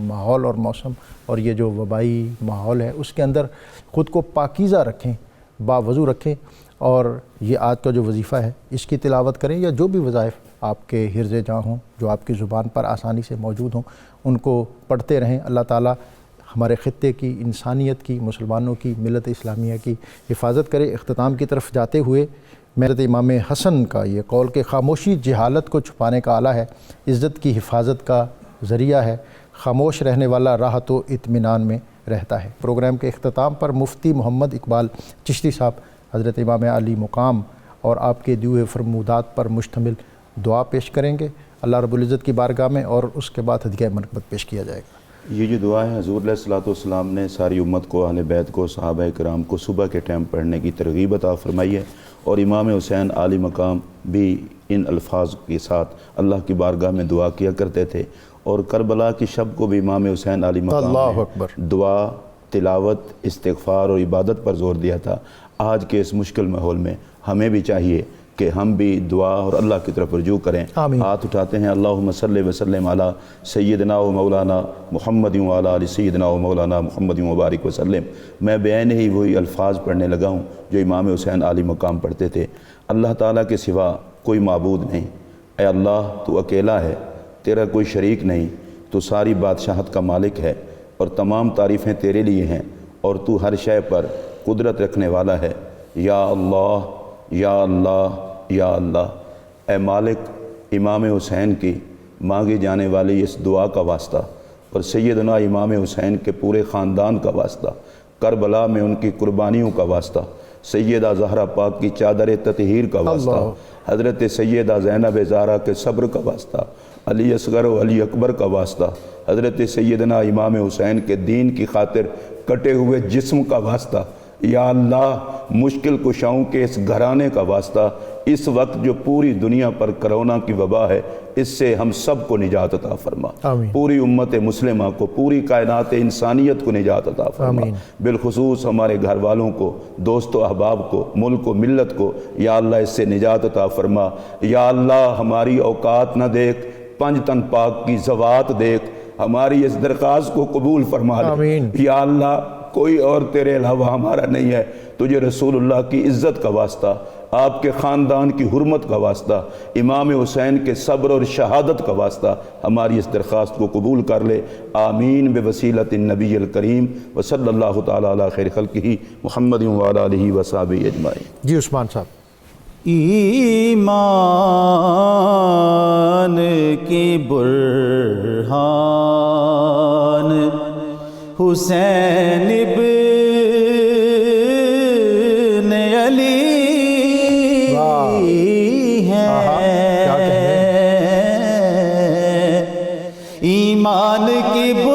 ماحول اور موسم اور یہ جو وبائی ماحول ہے اس کے اندر خود کو پاکیزہ رکھیں، باوضو رکھیں، اور یہ آج کا جو وظیفہ ہے اس کی تلاوت کریں، یا جو بھی وظائف آپ کے حرز جاں ہوں جو آپ کی زبان پر آسانی سے موجود ہوں ان کو پڑھتے رہیں۔ اللہ تعالیٰ ہمارے خطے کی، انسانیت کی، مسلمانوں کی، ملت اسلامیہ کی حفاظت کرے۔ اختتام کی طرف جاتے ہوئے حضرت امام حسن کا یہ قول کہ خاموشی جہالت کو چھپانے کا آلہ ہے، عزت کی حفاظت کا ذریعہ ہے، خاموش رہنے والا راحت و اطمینان میں رہتا ہے۔ پروگرام کے اختتام پر مفتی محمد اقبال چشتی صاحب حضرت امام علی مقام اور آپ کے دیے ہوئے فرمودات پر مشتمل دعا پیش کریں گے اللہ رب العزت کی بارگاہ میں، اور اس کے بعد ہدیہ منقبت پیش کیا جائے گا۔ یہ جو دعا ہے حضور علیہ الصلوۃ والسلام نے ساری امت کو، اہل بیت کو، صحابہ کرام کو صبح کے ٹائم پڑھنے کی ترغیب عطا فرمائی ہے، اور امام حسین عالی مقام بھی ان الفاظ کے ساتھ اللہ کی بارگاہ میں دعا کیا کرتے تھے، اور کربلا کی شب کو بھی امام حسین عالی مقام نے دعا، تلاوت، استغفار اور عبادت پر زور دیا تھا۔ آج کے اس مشکل ماحول میں ہمیں بھی چاہیے کہ ہم بھی دعا اور اللہ کی طرف رجوع کریں۔ ہاتھ اٹھاتے ہیں، اللہم صلی وسلم علی سیدنا و مولانا محمد و علی آل سیدنا و مولانا محمد مبارک وسلم۔ میں بعین ہی وہی الفاظ پڑھنے لگا ہوں جو امام حسین عالی مقام پڑھتے تھے۔ اللہ تعالیٰ کے سوا کوئی معبود نہیں، اے اللہ تو اکیلا ہے، تیرا کوئی شریک نہیں، تو ساری بادشاہت کا مالک ہے، اور تمام تعریفیں تیرے لیے ہیں، اور تو ہر شے پر قدرت رکھنے والا ہے۔ یا اللہ یا اللہ یا اللہ، اے مالک، امام حسین کی مانگی جانے والی اس دعا کا واسطہ، اور سیدنا امام حسین کے پورے خاندان کا واسطہ، کربلا میں ان کی قربانیوں کا واسطہ، سیدہ زہرا پاک کی چادر تطہیر کا واسطہ، حضرت سیدہ زینب زہرا کے صبر کا واسطہ، علی اصغر و علی اکبر کا واسطہ، حضرت سیدنا امام حسین کے دین کی خاطر کٹے ہوئے جسم کا واسطہ، یا اللہ مشکل کشاؤں کے اس گھرانے کا واسطہ، اس وقت جو پوری دنیا پر کرونا کی وبا ہے اس سے ہم سب کو نجات عطا فرما، آمین۔ پوری امت مسلمہ کو، پوری کائنات انسانیت کو نجات عطا فرما، آمین۔ بالخصوص ہمارے گھر والوں کو، دوست و احباب کو، ملک و ملت کو یا اللہ اس سے نجات عطا فرما۔ یا اللہ ہماری اوقات نہ دیکھ، پنج تن پاک کی ذوات دیکھ، ہماری اس درخواست کو قبول فرما لے۔ آمین۔ یا اللہ کوئی اور تیرے علاوہ ہمارا نہیں ہے، تجھے رسول اللہ کی عزت کا واسطہ، آپ کے خاندان کی حرمت کا واسطہ، امام حسین کے صبر اور شہادت کا واسطہ ہماری اس درخواست کو قبول کر لے۔ آمین بوسیلۃ النبی الکریم وصلی اللہ تعالیٰ علی خیر خلقہ محمد وعلی آلہ وصحبہ اجمعین۔ جی عثمان صاحب۔ ایمان کی برہان حسین ابن علی ہیں، ایمان کی برہان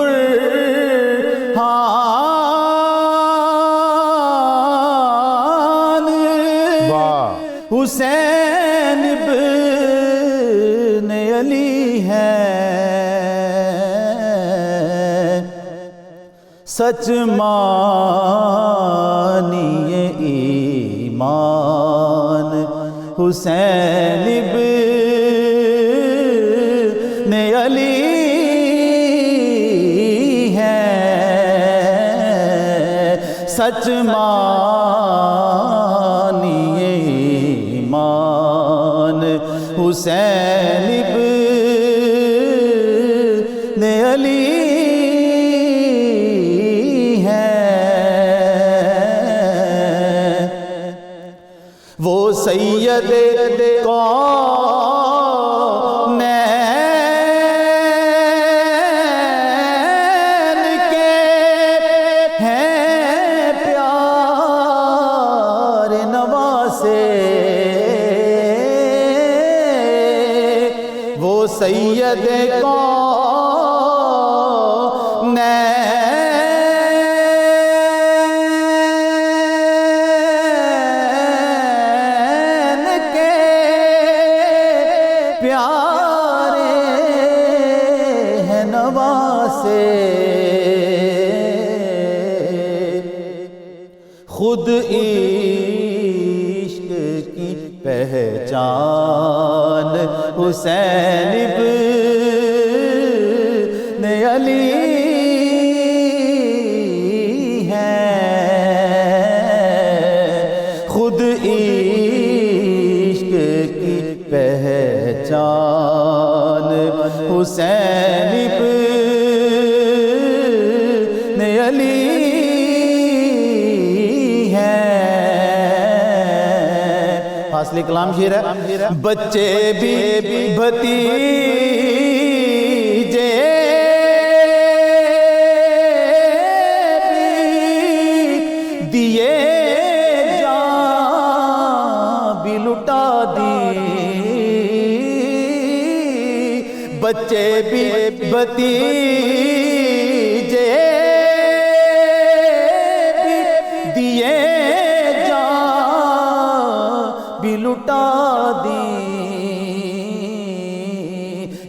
حسین ابن علی ہیں، سچ مانیے ایمان حسین ابن علی ہیں، سچ مانیے ایمان حسین ابن علی وہ سید کونین کے ہیں پیار نواسے، وہ سید خود عشق کی پہچان حسین ابن علی ہیں، خود عشق کی پہچان حسین ابن علی فاصل کلام شیر ہے۔ بچے بھی بھتیجے بھی دیے جان بھی لٹا دی، بچے بھی بھتیجے بھی دیے جان بھی لٹا دی،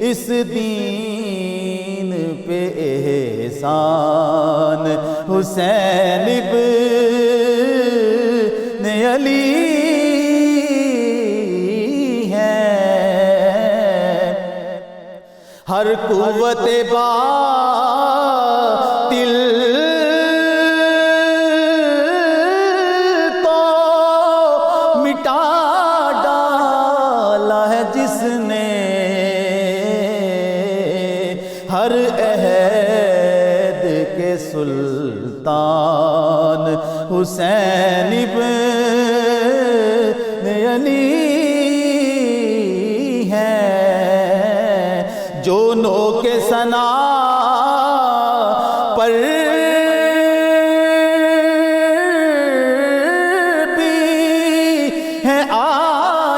اس دین پہ احسان حسین ابن علی ہیں، ہر قوت باطل تو مٹا ڈالا ہے جس نے، ہر عہد کے سلطان حسین ابن علی ہیں، جو نو کے ثنا پر بھی ہیں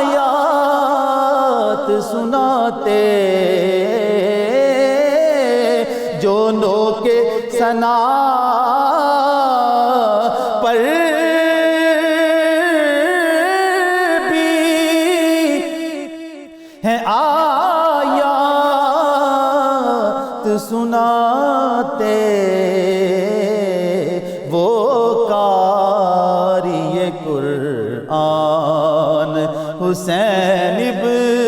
آیات سناتے، جو نو کے ثنا پر بھی ہیں آیات سناتے وہ قاری قرآن حسین ابن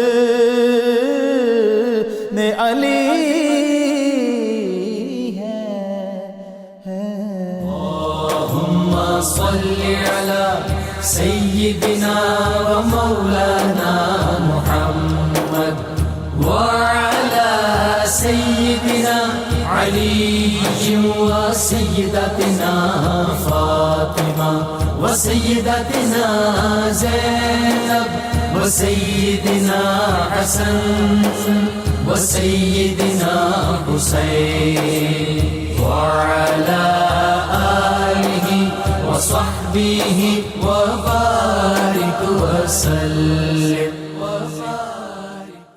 علی صل على سيدنا ومولانا محمد وعلى سيدنا علي وسيدتنا فاطمة وسيدتنا زينب وسيدنا حسن وسيدنا حسين وعلى آله وصحبه